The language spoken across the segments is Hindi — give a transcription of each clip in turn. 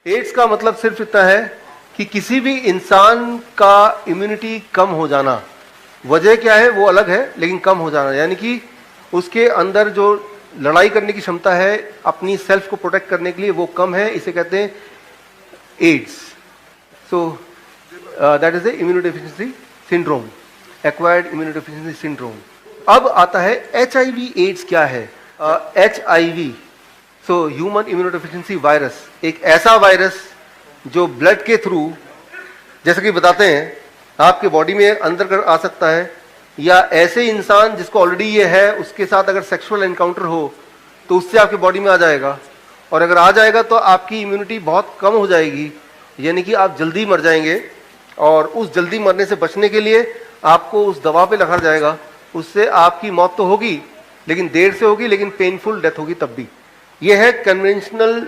एड्स का मतलब सिर्फ इतना है कि किसी भी इंसान का इम्यूनिटी कम हो जाना, वजह क्या है वो अलग है, लेकिन कम हो जाना, यानी कि उसके अंदर जो लड़ाई करने की क्षमता है अपनी सेल्फ को प्रोटेक्ट करने के लिए वो कम है, इसे कहते हैं AIDS. So that is the immunodeficiency syndrome, acquired immunodeficiency syndrome. अब आता है HIV एड्स क्या है। HIV so human immunodeficiency virus, एक ऐसा वायरस जो ब्लड के थ्रू, जैसे कि बताते हैं, आपके बॉडी में अंदर आ सकता है, या ऐसे इंसान जिसको ऑलरेडी ये है उसके साथ अगर सेक्सुअल एनकाउंटर हो तो उससे आपके बॉडी में आ जाएगा, और अगर आ जाएगा तो आपकी इम्यूनिटी बहुत कम हो जाएगी, यानी कि आप जल्दी मर जाएंगे। और उस जल्दी मरने से बचने के लिए आपको उस दवा पे रखा जाएगा, उससे आपकी मौत तो होगी लेकिन देर से होगी, लेकिन पेनफुल डेथ होगी तब भी। ये है कन्वेंशनल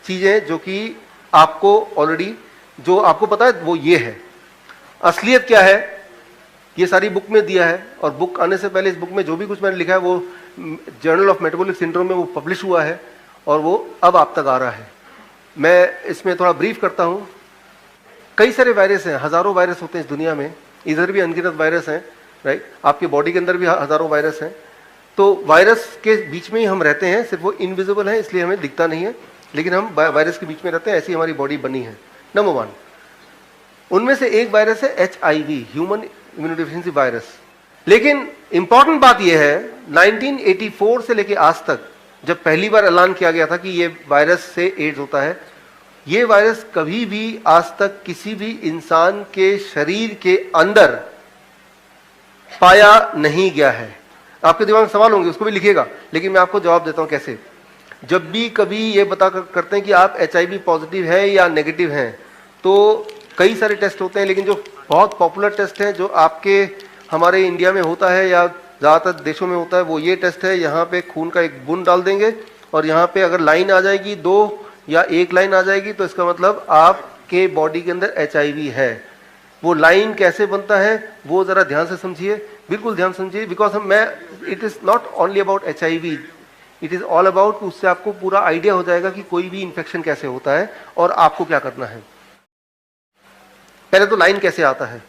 चीजें जो कि आपको ऑलरेडी, जो आपको पता है वो ये है। असलियत क्या है ये सारी बुक में दिया है, और बुक आने से पहले इस बुक में जो भी कुछ मैंने लिखा है वो जर्नल ऑफ मेटाबॉलिक सिंड्रोम में वो पब्लिश हुआ है और वो अब आप तक आ रहा है। मैं इसमें थोड़ा ब्रीफ करता हूँ। कई सारे वायरस हैं, हजारों वायरस होते हैं इस दुनिया में, इधर भी अनगिनत वायरस हैं, राइट। आपके बॉडी के अंदर भी हजारों वायरस हैं। तो वायरस के बीच में ही हम रहते हैं, सिर्फ वो इनविजिबल है इसलिए हमें दिखता नहीं है, लेकिन हम वायरस के बीच में रहते हैं, ऐसी हमारी बॉडी बनी है। नंबर 1, उनमें से एक वायरस है HIV, ह्यूमन इम्यूनोडेफिशिएंसी वायरस। लेकिन इंपॉर्टेंट बात यह है 1984 से लेकर आज तक, जब पहली बार ऐलान किया गया था कि ये वायरस से एड्स होता है, ये वायरस कभी भी आज तक किसी भी इंसान के शरीर के अंदर पाया नहीं गया है। आपके दिमाग में सवाल होंगे, उसको भी लिखिएगा, लेकिन मैं आपको जवाब देता हूं कैसे। जब भी कभी ये बता करते हैं कि आप HIV पॉजिटिव हैं या नेगेटिव हैं, तो कई सारे टेस्ट होते हैं, लेकिन जो बहुत पॉपुलर टेस्ट है जो आपके हमारे इंडिया में होता है या ज़्यादातर देशों में होता है, वो ये टेस्ट है। यहाँ पे खून का एक बूंद डाल देंगे और यहाँ पे अगर लाइन आ जाएगी 2 या 1 लाइन आ जाएगी तो इसका मतलब आपके बॉडी के अंदर HIV है। वो लाइन कैसे बनता है वो जरा ध्यान से समझिए, बिल्कुल ध्यान समझिए, because it is not only about HIV, it is all about, उससे आपको पूरा आइडिया हो जाएगा कि कोई भी इंफेक्शन कैसे होता है और आपको क्या करना है। पहले तो लाइन कैसे आता है।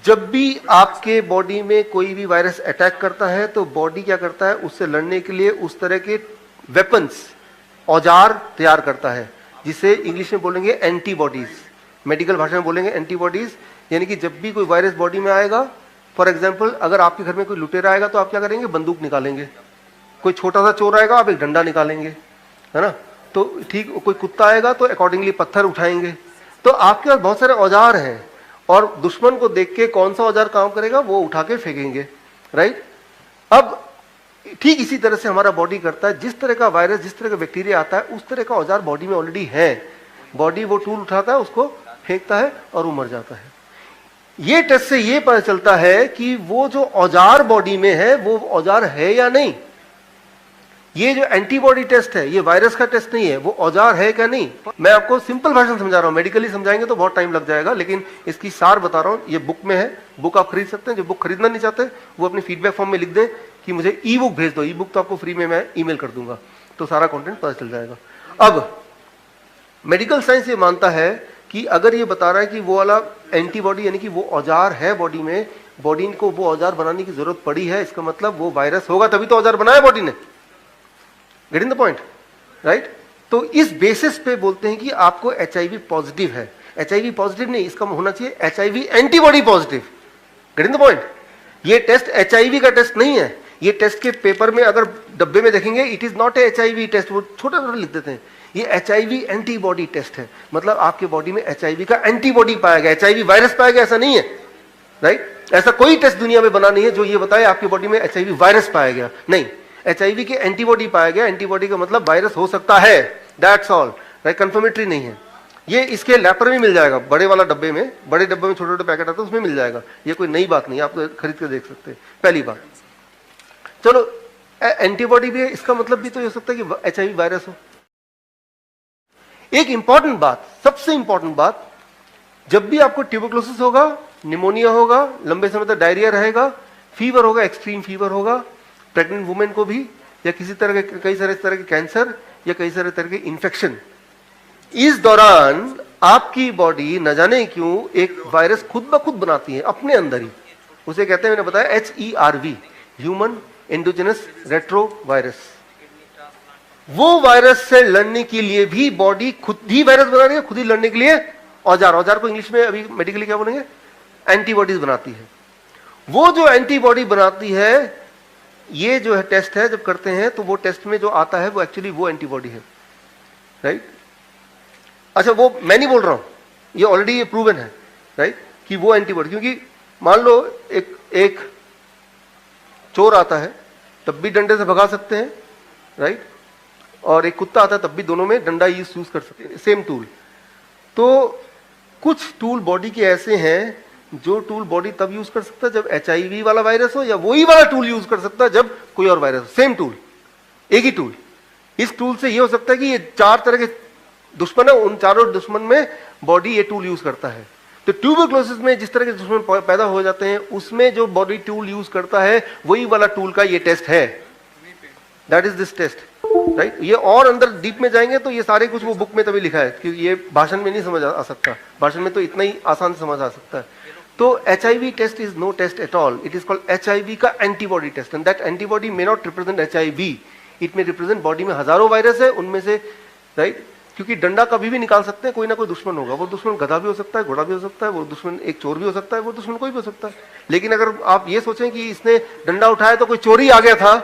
जब भी आपके बॉडी में कोई भी वायरस अटैक करता है तो बॉडी क्या करता है, उससे लड़ने के लिए उस तरह के वेपन्स, औजार तैयार करता है, जिसे इंग्लिश में बोलेंगे एंटीबॉडीज, मेडिकल भाषा में बोलेंगे एंटीबॉडीज। यानी कि जब भी कोई वायरस बॉडी में आएगा, फॉर एग्जाम्पल अगर आपके घर में कोई लुटेरा आएगा तो आप क्या करेंगे, बंदूक निकालेंगे। कोई छोटा सा चोर आएगा आप एक डंडा निकालेंगे, है ना। तो ठीक, कोई कुत्ता आएगा तो अकॉर्डिंगली पत्थर उठाएंगे। तो आपके पास बहुत सारे औजार हैं, और दुश्मन को देख के कौन सा औजार काम करेगा वो उठा के फेंकेंगे, राइट। अब ठीक इसी तरह से हमारा बॉडी करता है, जिस तरह का वायरस, जिस तरह का बैक्टीरिया आता है, उस तरह का औजार बॉडी में ऑलरेडी है। बॉडी वो टूल उठाता है, उसको फेंकता है और वो मर जाता है। ये टेस्ट से ये पता चलता है कि वो जो औजार बॉडी में है वो औजार है या नहीं। ये जो एंटीबॉडी टेस्ट है ये वायरस का टेस्ट नहीं है, वो औजार है क्या नहीं। मैं आपको सिंपल भाषा में समझा रहा हूं, मेडिकली समझाएंगे तो बहुत टाइम लग जाएगा, लेकिन इसकी सार बता रहा हूं। ये बुक में है, बुक आप खरीद सकते हैं। जो बुक खरीदना नहीं चाहते वो अपनी फीडबैक फॉर्म में लिख दें कि मुझे ई बुक भेज दो। ई बुक तो आपको फ्री में मैं ईमेल कर दूंगा, तो सारा कंटेंट पता चल जाएगा। अब मेडिकल साइंस ये मानता है कि अगर ये बता रहा है कि वो वाला एंटीबॉडी यानी कि वो औजार है बॉडी में, बॉडी को वो औजार बनाने की जरूरत पड़ी है, इसका मतलब वो वायरस होगा, तभी तो औजार बनाया बॉडी ने। Getting the point, right. तो इस बेसिस पे बोलते हैं कि आपको HIV पॉजिटिव है। HIV पॉजिटिव नहीं, इसका होना चाहिए HIV antibody positive. Getting the point. ये टेस्ट HIV का टेस्ट नहीं है। ये टेस्ट के पेपर में अगर डब्बे में देखेंगे it is not a HIV test, वो छोटा छोटा लिख देते हैं। ये HIV एंटीबॉडी टेस्ट है, मतलब आपके बॉडी में HIV का एंटीबॉडी पाया गया, HIV वायरस पाया गया, ऐसा नहीं है, राइट। ऐसा कोई टेस्ट दुनिया में बना नहीं है जो ये बताए आपकी बॉडी में HIV वायरस पाया गया, नहीं। HIV के एंटीबॉडी पाया गया। एंटीबॉडी का मतलब वायरस हो सकता है, दैट्स ऑल, राइट। कंफर्मेटरी नहीं है। ये इसके लैपर में मिल जाएगा, बड़े वाला डब्बे में, बड़े डब्बे में छोटे छोटे पैकेट आते हैं उसमें मिल जाएगा। ये कोई नई बात नहीं है, आप खरीद कर देख सकते हैं। पहली बात, चलो एंटीबॉडी भी है, इसका मतलब भी तो हो सकता है कि HIV वायरस हो। एक इंपॉर्टेंट बात, सबसे इंपॉर्टेंट बात, जब भी आपको ट्यूबरकुलोसिस होगा, निमोनिया होगा, लंबे समय तक डायरिया रहेगा, फीवर होगा, एक्सट्रीम फीवर होगा, प्रेग्नेंट वुमेन को भी, या किसी तरह के, कई सारे तरह के कैंसर या कई सारे तरह के इन्फेक्शन, इस दौरान आपकी बॉडी न जाने क्यों एक वायरस खुद ब खुद बनाती है अपने अंदर ही, उसे कहते हैं, मैंने बताया, HERV, human endogenous retro virus. वो वायरस से लड़ने के लिए भी बॉडी खुद ही वायरस बना रही है, खुद ही लड़ने के लिए औजार को इंग्लिश में अभी मेडिकली क्या बोलेंगे, एंटीबॉडीज बनाती है। वो जो एंटीबॉडी बनाती है, ये जो है टेस्ट है, जब करते हैं तो वो टेस्ट में जो आता है वो एक्चुअली वो एंटीबॉडी है, राइट। अच्छा, वो मैं नहीं बोल रहा हूं, ये ऑलरेडी ये प्रूवन है, राइट, कि वो एंटीबॉडी, क्योंकि मान लो एक चोर आता है तब भी डंडे से भगा सकते हैं, राइट, और एक कुत्ता आता है तब भी दोनों में डंडा यूज कर सकते हैं, सेम टूल। तो कुछ टूल बॉडी के ऐसे हैं जो टूल बॉडी तब यूज कर सकता है जब HIV वाला वायरस हो, या वही वाला टूल यूज कर सकता है जब कोई और वायरस हो, सेम टूल, एक ही टूल। इस टूल से ये हो सकता है कि ये 4 तरह के दुश्मन है, उन चारों दुश्मन में बॉडी ये टूल यूज करता है। तो ट्यूबरक्लोसिस में जिस तरह के दुश्मन पैदा हो जाते हैं, उसमें जो बॉडी टूल यूज करता है वही वाला टूल का ये टेस्ट है, that is this test, right. ये और अंदर डीप में जाएंगे तो ये सारे कुछ वो बुक में तभी लिखा है, क्योंकि ये भाषण में नहीं समझ आ सकता, भाषण में तो इतना ही आसान से समझ आ सकता है। तो HIV test is no test at all, it is called HIV का antibody test, and that antibody may not represent HIV, it may represent body में हजारों वायरस है, उनमें से, राइट, क्योंकि डंडा कभी भी निकाल सकते हैं, कोई ना कोई दुश्मन होगा, वो दुश्मन गधा भी हो सकता है, घोड़ा भी हो सकता है, वो दुश्मन एक चोर भी हो सकता है, वो दुश्मन कोई भी हो सकता है। लेकिन अगर आप ये सोचें कि इसने डंडा उठाया तो कोई चोरी आ गया था,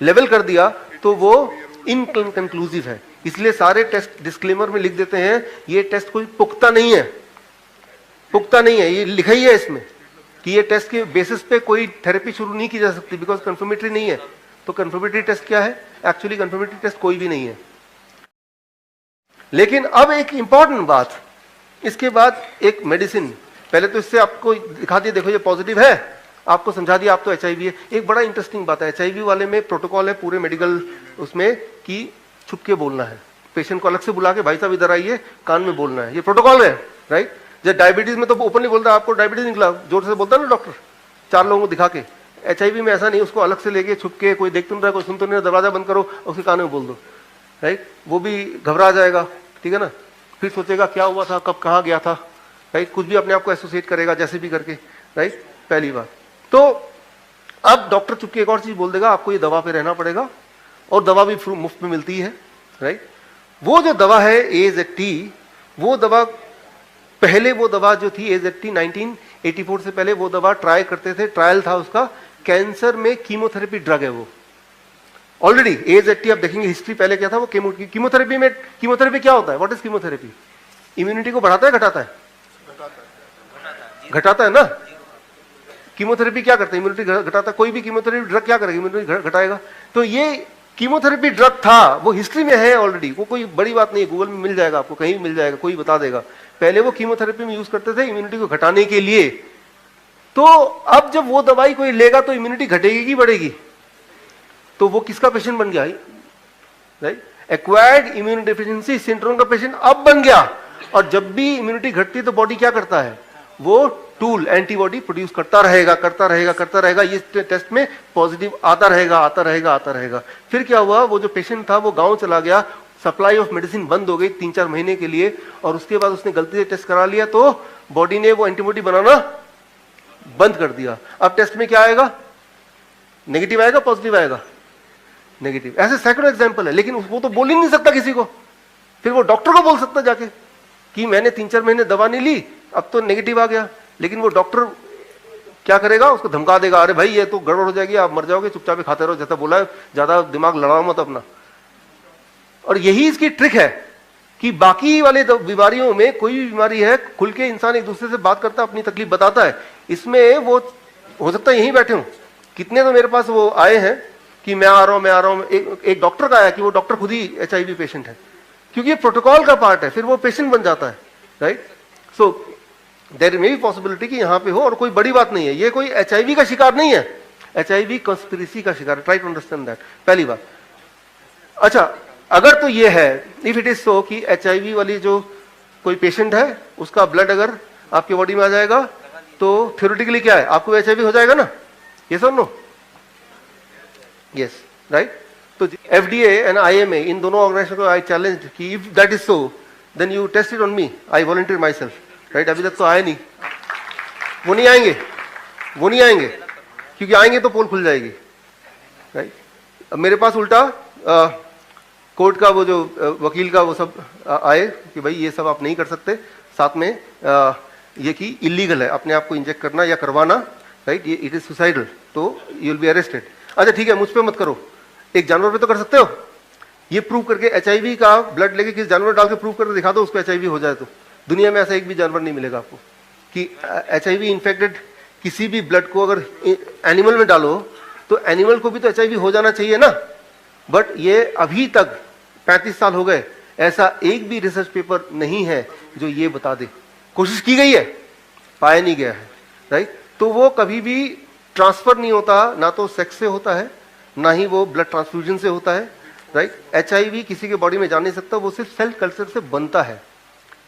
लेवल कर दिया, तो वो इनकंक्लूसिव है। इसलिए सारे टेस्ट डिस्क्लेमर में लिख देते हैं, ये टेस्ट कोई पुख्ता नहीं है, पुख्ता नहीं है, ये लिखा ही है इसमें कि ये टेस्ट के बेसिस पे कोई थेरेपी शुरू नहीं की जा सकती, बिकॉज कंफर्मेटरी नहीं है। तो कंफर्मेटरी टेस्ट क्या है? एक्चुअली कंफर्मेटरी टेस्ट कोई भी नहीं है। लेकिन अब एक इंपॉर्टेंट बात, इसके बाद एक मेडिसिन, पहले तो इससे आपको दिखा दिया, देखो ये पॉजिटिव है, आपको समझा दिया आप तो HIV है। एक बड़ा इंटरेस्टिंग बात है, HIV वाले में प्रोटोकॉल है पूरे मेडिकल उसमें कि छुप के बोलना है, पेशेंट को अलग से बुला के भाई साहब इधर आइए, कान में बोलना है, ये प्रोटोकॉल है, राइट। जब डायबिटीज में तो ओपनली बोलता है, आपको डायबिटीज निकला, जोर से बोलता है ना डॉक्टर, 4 लोगों को दिखा के। HIV में ऐसा नहीं, उसको अलग से लेके छुप के, कोई देख तो नहीं रहा, कोई सुन तो नहीं रहा, दरवाजा बंद करो, उसके कान में बोल दो, राइट। वो भी घबरा जाएगा, ठीक है ना, फिर सोचेगा क्या हुआ था, कब कहाँ गया था, राइट, कुछ भी अपने आप को एसोसिएट करेगा जैसे भी करके, राइट, पहली बात। तो अब डॉक्टर चुपके एक और चीज बोल देगा, आपको ये दवा पे रहना पड़ेगा, और दवा भी मुफ्त में मिलती है, राइट। वो जो दवा है AZT, वो दवा पहले, वो दवा जो थी AZT 1984 से पहले वो दवा ट्राई करते थे, ट्रायल था उसका, कैंसर में कीमोथेरेपी ड्रग है वो ऑलरेडी। AZT आप देखेंगे हिस्ट्री, पहले क्या था वो कीमोथेरेपी में, कीमोथेरेपी क्या होता है, व्हाट इज कीमोथेरेपी? इम्यूनिटी को बढ़ाता है, घटाता है? घटाता है ना। कीमोथेरेपी क्या करता है? इम्यूनिटी घटाता है। कोई भी कीमोथेरेपी ड्रग क्या करेगा? इम्यूनिटी घटाएगा। तो ये कीमोथेरेपी ड्रग था, वो हिस्ट्री में है ऑलरेडी, वो कोई बड़ी बात नहीं है, गूगल में मिल जाएगा आपको, कहीं भी मिल जाएगा, कोई बता देगा। पहले वो कीमोथेरेपी में यूज करते थे इम्यूनिटी को घटाने के लिए। तो अब जब वो दवाई कोई लेगा तो इम्यूनिटी घटेगी कि बढ़ेगी? तो वो किसका पेशेंट बन गया, right, acquired immune deficiency syndrome का पेशेंट अब बन गया। और जब भी इम्यूनिटी घटती है तो बॉडी क्या करता है, वो टूल एंटीबॉडी प्रोड्यूस करता रहेगा, करता रहेगा, करता रहेगा। ये टेस्ट में पॉजिटिव आता रहेगा, आता रहेगा, आता रहेगा। फिर क्या हुआ, वो जो पेशेंट था वो गांव चला गया, सप्लाई ऑफ मेडिसिन बंद हो गई 3-4 महीने के लिए, और उसके बाद उसने गलती से टेस्ट करा लिया तो बॉडी ने वो एंटीबॉडी बनाना बंद कर दिया। अब टेस्ट में क्या आएगा, नेगेटिव आएगा, पॉजिटिव आएगा, नेगेटिव। ऐसे सैकड़ों एग्जांपल है, लेकिन वो तो बोल ही नहीं सकता किसी को। फिर वो डॉक्टर को बोल सकता जाके कि मैंने 3-4 महीने दवा नहीं ली, अब तो नेगेटिव आ गया। लेकिन वो डॉक्टर क्या करेगा, उसको धमका देगा, अरे भाई ये तो गड़बड़ हो जाएगी, आप मर जाओगे, चुपचाप खाते रहो, जैसा बोला है, ज्यादा दिमाग लड़ाओ मत अपना। और यही इसकी ट्रिक है कि बाकी वाले बीमारियों में, कोई भी बीमारी है, खुल के इंसान एक दूसरे से बात करता है, अपनी तकलीफ बताता है। इसमें वो हो सकता है यहीं बैठे हूं, कितने तो मेरे पास वो आए हैं कि मैं आ रहा हूं, मैं आ रहा हूं। एक डॉक्टर का आया कि वो डॉक्टर खुद ही HIV पेशेंट है, क्योंकि ये प्रोटोकॉल का पार्ट है, फिर वो पेशेंट बन जाता है, right. So there may be possibility कि यहां पे हो, और कोई बड़ी बात नहीं है, ये कोई HIV का शिकार नहीं है, HIV कंस्पिरेसी का शिकार है। ट्राई टू अंडरस्टैंड दैट, पहली बात। अच्छा, अगर तो ये है, इफ इट इज सो कि HIV वाली जो कोई पेशेंट है, उसका ब्लड अगर आपकी बॉडी में आ जाएगा तो थ्योरेटिकली क्या है, आपको HIV हो जाएगा ना, यस और नो? Yes, right. तो FDA एंड IMA, इन दोनों ऑर्गेनाइजेशन को आई चैलेंज कि if that is so, then you test it on me, I volunteer my self. अभी तक तो आए नहीं, वो नहीं आएंगे, वो नहीं आएंगे, क्योंकि आएंगे तो पोल खुल जाएगी, राइट। अब मेरे पास उल्टा कोर्ट का वो जो वकील का वो सब आए कि भाई ये सब आप नहीं कर सकते, साथ में ये कि इलीगल है अपने आप को इंजेक्ट करना या करवाना, राइट, ये इट इज सुसाइडल, तो यू विल बी अरेस्टेड। अच्छा ठीक है, मुझ पे मत करो, एक जानवर पे तो कर सकते हो। ये प्रूव करके HIV का ब्लड लेके किसी जानवर डाल के प्रूव करके दिखा दो उसको HIV हो जाए, तो दुनिया में ऐसा एक भी जानवर नहीं मिलेगा आपको कि HIV इन्फेक्टेड किसी भी ब्लड को अगर एनिमल में डालो तो एनिमल को भी तो HIV हो जाना चाहिए ना। बट ये अभी तक 35 साल हो गए, ऐसा एक भी रिसर्च पेपर नहीं है जो ये बता दे। कोशिश की गई है, पाया नहीं गया है, राइट। तो वो कभी भी ट्रांसफर नहीं होता, ना तो सेक्स से होता है, ना ही वो ब्लड ट्रांसफ्यूजन से होता है, राइट। HIV किसी के बॉडी में जा नहीं सकता, वो सिर्फ सेल कल्चर से बनता है,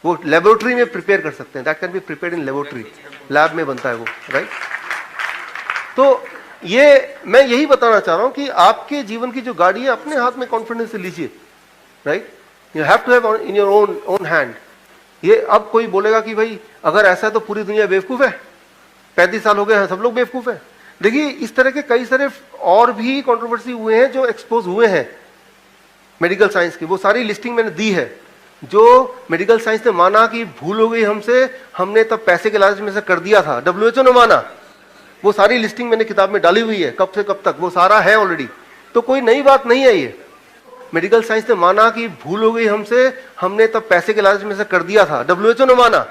वो लेबोरेटरी में प्रिपेयर कर सकते हैं, that can be prepared in laboratory, lab में बनता है वो, राइट। तो ये मैं यही बताना चाह रहा हूं कि आपके जीवन की जो गाड़ी है अपने हाथ में कॉन्फिडेंस से लीजिए, right. You have to have in your own hand. ये अब कोई बोलेगा कि भाई अगर ऐसा है तो पूरी दुनिया बेवकूफ है, 35 साल हो गए हैं, सब लोग बेवकूफ है। देखिए इस तरह के कई सारे और भी कंट्रोवर्सी हुए हैं जो एक्सपोज हुए हैं मेडिकल साइंस की, वो सारी लिस्टिंग मैंने दी है। जो मेडिकल साइंस ने माना कि भूल हो गई हमसे, हमने तब पैसे के लालच में से कर दिया था, WHO ने माना, वो सारी लिस्टिंग मैंने किताब में डाली हुई है, कब से कब तक, वो सारा है ऑलरेडी, तो कोई नई बात नहीं है ये। मेडिकल साइंस ने माना कि भूल हो गई हमसे, हमने तब पैसे के लालच में से कर दिया था, WHO ने माना।